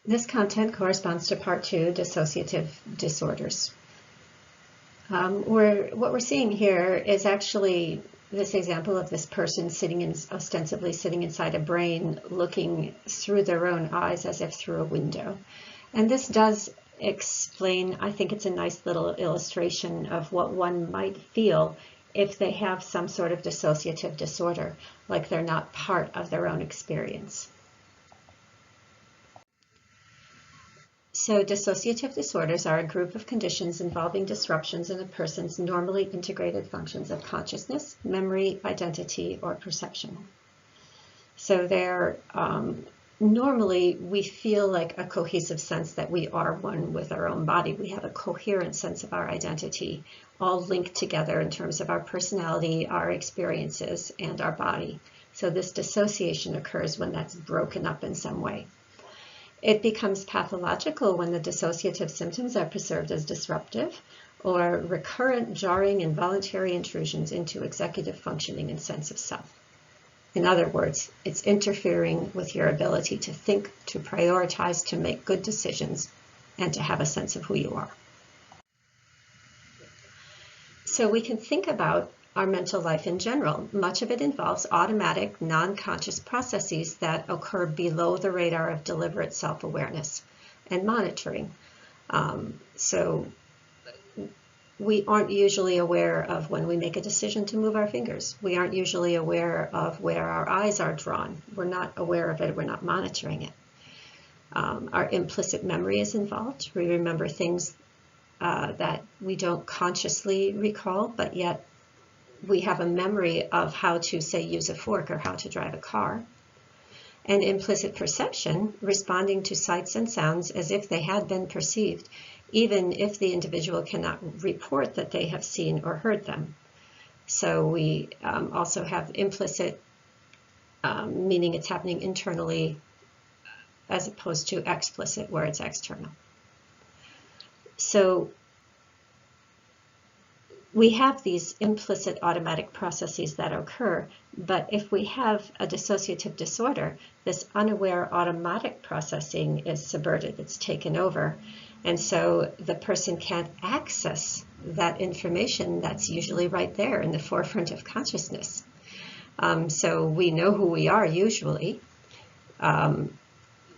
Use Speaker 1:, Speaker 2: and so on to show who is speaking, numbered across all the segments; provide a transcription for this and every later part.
Speaker 1: This content corresponds to Part 2, Dissociative Disorders. What we're seeing here is actually this example of this person ostensibly sitting inside a brain, looking through their own eyes as if through a window. And this does explain, I think it's a nice little illustration of what one might feel if they have some sort of dissociative disorder, like they're not part of their own experience. So dissociative disorders are a group of conditions involving disruptions in a person's normally integrated functions of consciousness, memory, identity, or perception. So they're normally we feel like a cohesive sense that we are one with our own body. We have a coherent sense of our identity, all linked together in terms of our personality, our experiences, and our body. So this dissociation occurs when that's broken up in some way. It becomes pathological when the dissociative symptoms are perceived as disruptive or recurrent, jarring, involuntary intrusions into executive functioning and sense of self. In other words, it's interfering with your ability to think, to prioritize, to make good decisions, and to have a sense of who you are. So we can think about our mental life in general. Much of it involves automatic, non-conscious processes that occur below the radar of deliberate self-awareness and monitoring. So we aren't usually aware of when we make a decision to move our fingers. We aren't usually aware of where our eyes are drawn. We're not aware of it. We're not monitoring it. Our implicit memory is involved. We remember things that we don't consciously recall, but yet we have a memory of how to, say, use a fork or how to drive a car. And implicit perception, responding to sights and sounds as if they had been perceived, even if the individual cannot report that they have seen or heard them. So we also have implicit, meaning it's happening internally, as opposed to explicit, where it's external. So we have these implicit automatic processes that occur, but if we have a dissociative disorder, this unaware automatic processing is subverted, it's taken over. And so the person can't access that information that's usually right there in the forefront of consciousness. So we know who we are usually.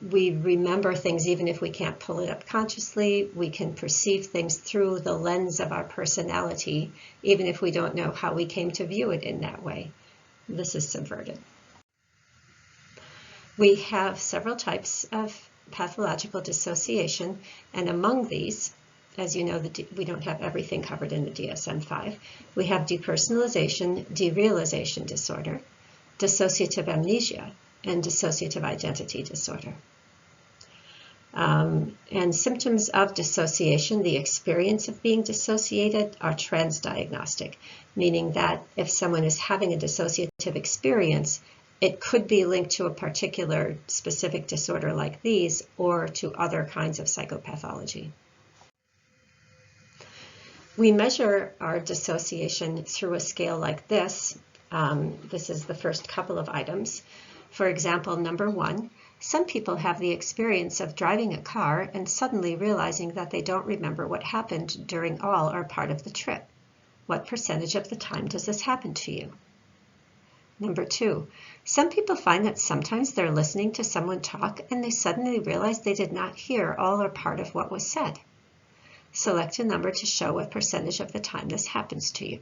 Speaker 1: We remember things even if we can't pull it up consciously. We can perceive things through the lens of our personality, even if we don't know how we came to view it in that way. This is subverted. We have several types of pathological dissociation, and among these, as you know, we don't have everything covered in the DSM-5. We have depersonalization derealization disorder, dissociative amnesia, and dissociative identity disorder. And symptoms of dissociation, the experience of being dissociated, are transdiagnostic, meaning that if someone is having a dissociative experience, it could be linked to a particular specific disorder like these or to other kinds of psychopathology. We measure our dissociation through a scale like this. This is the first couple of items. For example, number 1, some people have the experience of driving a car and suddenly realizing that they don't remember what happened during all or part of the trip. What percentage of the time does this happen to you? Number 2, some people find that sometimes they're listening to someone talk and they suddenly realize they did not hear all or part of what was said. Select a number to show what percentage of the time this happens to you.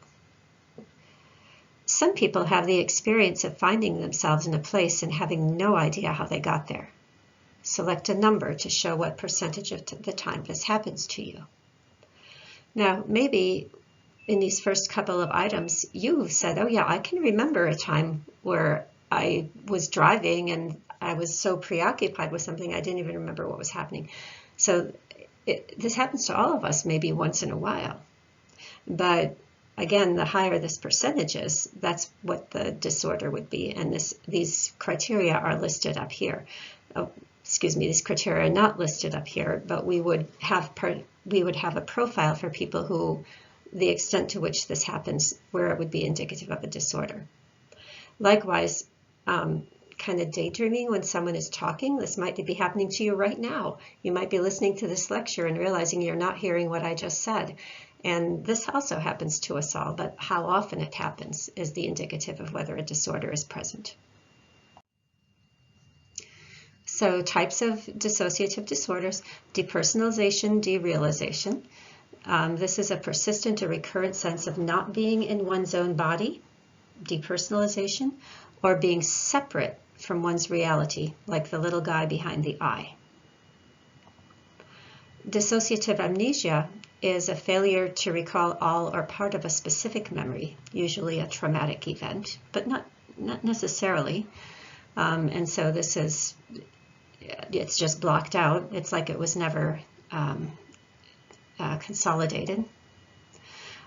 Speaker 1: Some people have the experience of finding themselves in a place and having no idea how they got there. Select a number to show what percentage of the time this happens to you. Now, maybe in these first couple of items, you said, oh yeah, I can remember a time where I was driving and I was so preoccupied with something I didn't even remember what was happening. So this happens to all of us maybe once in a while. But again, the higher this percentage is, that's what the disorder would be. And these criteria are listed up here. These criteria are not listed up here, but we would have a profile for people who, the extent to which this happens, where it would be indicative of a disorder. Likewise, kind of daydreaming when someone is talking. This might be happening to you right now. You might be listening to this lecture and realizing you're not hearing what I just said. And this also happens to us all, but how often it happens is the indicative of whether a disorder is present. So types of dissociative disorders: depersonalization derealization. This is a persistent or recurrent sense of not being in one's own body, depersonalization, or being separate from one's reality, like the little guy behind the eye. Dissociative amnesia is a failure to recall all or part of a specific memory, usually a traumatic event, but not necessarily. And so this is, it's just blocked out. It's like it was never consolidated.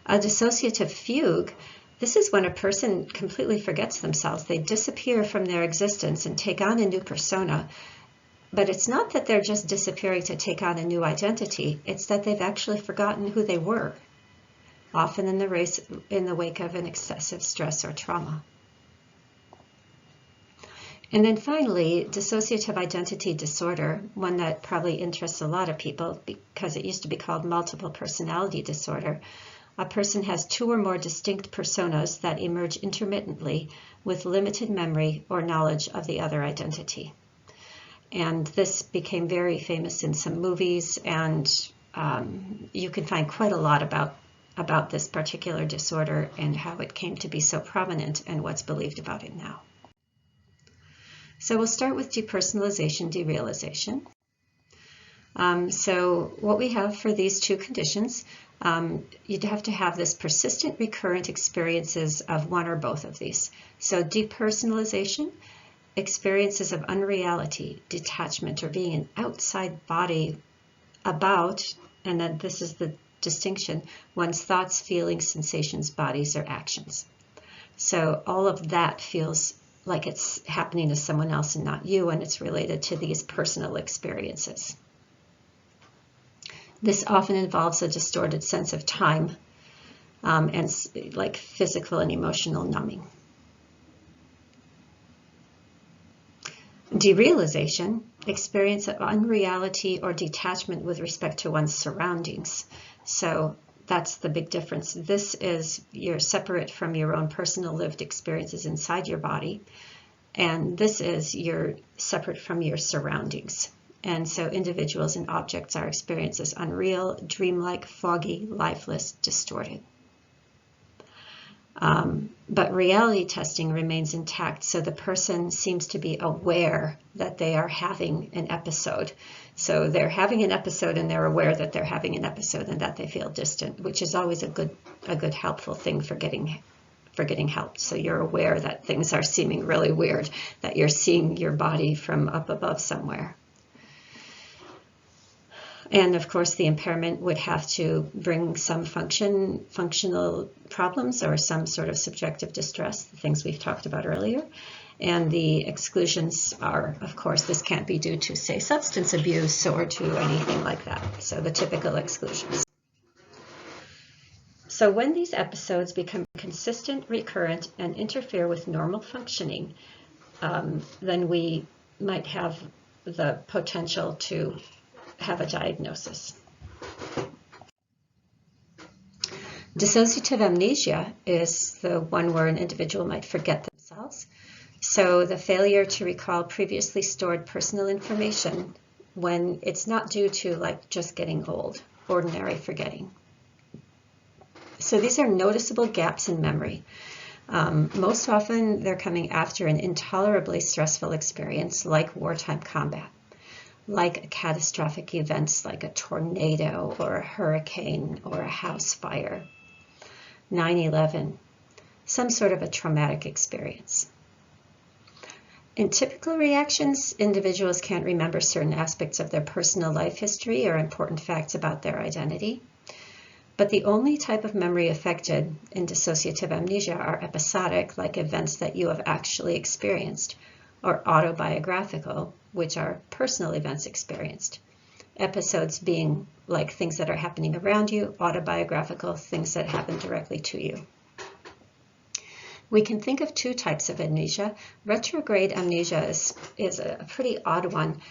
Speaker 1: A dissociative fugue, this is when a person completely forgets themselves. They disappear from their existence and take on a new persona. But it's not that they're just disappearing to take on a new identity. It's that they've actually forgotten who they were, often in the wake of an excessive stress or trauma. And then finally, dissociative identity disorder, one that probably interests a lot of people because it used to be called multiple personality disorder. A person has two or more distinct personas that emerge intermittently with limited memory or knowledge of the other identity. And this became very famous in some movies, and you can find quite a lot about this particular disorder and how it came to be so prominent and what's believed about it now. So we'll start with depersonalization derealization. So what we have for these two conditions, you'd have to have this persistent recurrent experiences of one or both of these. So depersonalization, experiences of unreality, detachment, or being an outside body about, and then this is the distinction, one's thoughts, feelings, sensations, bodies, or actions. So all of that feels like it's happening to someone else and not you, and it's related to these personal experiences. This often involves a distorted sense of time and like physical and emotional numbing. Derealization, experience of unreality or detachment with respect to one's surroundings. So that's the big difference. This is you're separate from your own personal lived experiences inside your body, and this is you're separate from your surroundings. And so individuals and objects are experienced as unreal, dreamlike, foggy, lifeless, distorted. But reality testing remains intact, so the person seems to be aware that they are having an episode. So they're having an episode and they're aware that they're having an episode and that they feel distant, which is always a good helpful thing for getting help. So you're aware that things are seeming really weird, that you're seeing your body from up above somewhere. And of course, the impairment would have to bring some functional problems or some sort of subjective distress, the things we've talked about earlier. And the exclusions are, of course, this can't be due to, say, substance abuse or to anything like that. So the typical exclusions. So when these episodes become consistent, recurrent, and interfere with normal functioning, then we might have the potential to have a diagnosis. Dissociative amnesia is the one where an individual might forget themselves. So the failure to recall previously stored personal information when it's not due to like just getting old, ordinary forgetting. So these are noticeable gaps in memory. Most often they're coming after an intolerably stressful experience like wartime combat, like catastrophic events like a tornado or a hurricane or a house fire, 9/11, some sort of a traumatic experience. In typical reactions, individuals can't remember certain aspects of their personal life history or important facts about their identity. But the only type of memory affected in dissociative amnesia are episodic, like events that you have actually experienced, or autobiographical, which are personal events experienced. Episodes being like things that are happening around you, autobiographical, things that happen directly to you. We can think of two types of amnesia. Retrograde amnesia is a pretty odd one.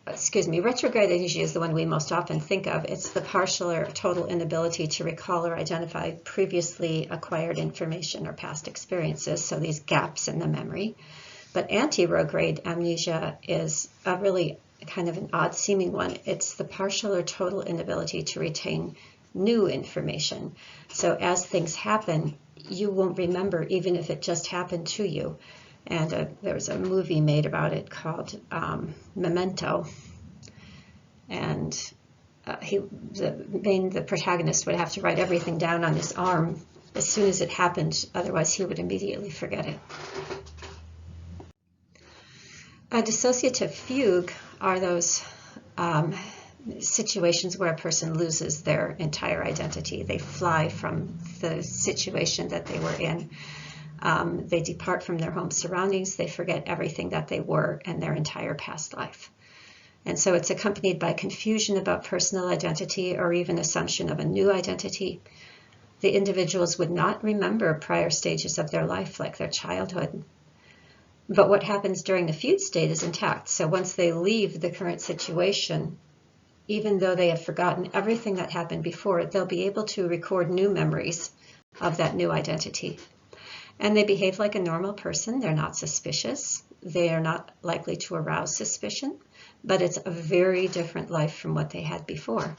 Speaker 1: Retrograde amnesia is the one we most often think of. It's the partial or total inability to recall or identify previously acquired information or past experiences, so these gaps in the memory. But anterograde amnesia is a really kind of an odd seeming one. It's the partial or total inability to retain new information. So as things happen, you won't remember even if it just happened to you. And there was a movie made about it called Memento. And the protagonist would have to write everything down on his arm as soon as it happened, otherwise he would immediately forget it. A dissociative fugue are those situations where a person loses their entire identity. They fly from the situation that they were in. They depart from their home surroundings. They forget everything that they were and their entire past life. And so it's accompanied by confusion about personal identity or even assumption of a new identity. The individuals would not remember prior stages of their life, like their childhood. But what happens during the fugue state is intact. So once they leave the current situation, even though they have forgotten everything that happened before, they'll be able to record new memories of that new identity. And they behave like a normal person. They're not suspicious. They are not likely to arouse suspicion, but it's a very different life from what they had before.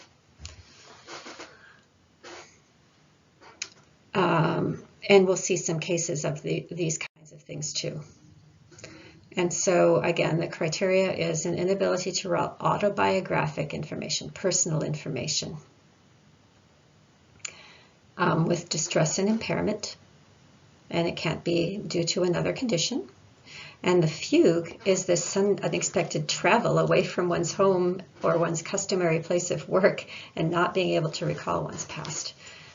Speaker 1: And we'll see some cases of these kinds of things too. And so, again, the criteria is an inability to recall autobiographic information, personal information, with distress and impairment, and it can't be due to another condition. And the fugue is this sudden unexpected travel away from one's home or one's customary place of work and not being able to recall one's past,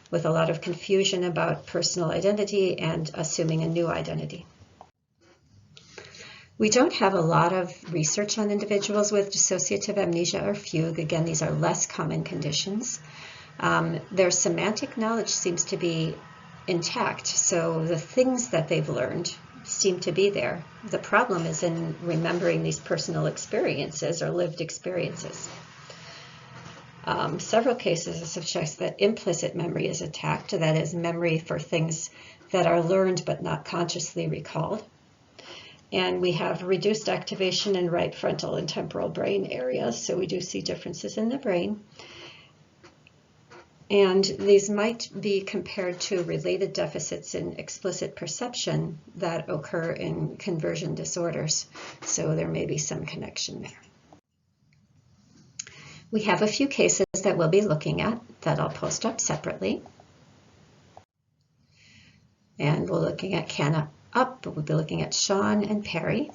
Speaker 1: with a lot of confusion about personal identity and assuming a new identity. We don't have a lot of research on individuals with dissociative amnesia or fugue. Again, these are less common conditions. Their semantic knowledge seems to be intact, so the things that they've learned seem to be there. The problem is in remembering these personal experiences or lived experiences. Several cases suggest that implicit memory is intact, that is, memory for things that are learned but not consciously recalled. And we have reduced activation in right frontal and temporal brain areas, so we do see differences in the brain. And these might be compared to related deficits in explicit perception that occur in conversion disorders, so there may be some connection there. We have a few cases that we'll be looking at that I'll post up separately. And we're looking at Canna Up, but we'll be looking at Sean and Perry.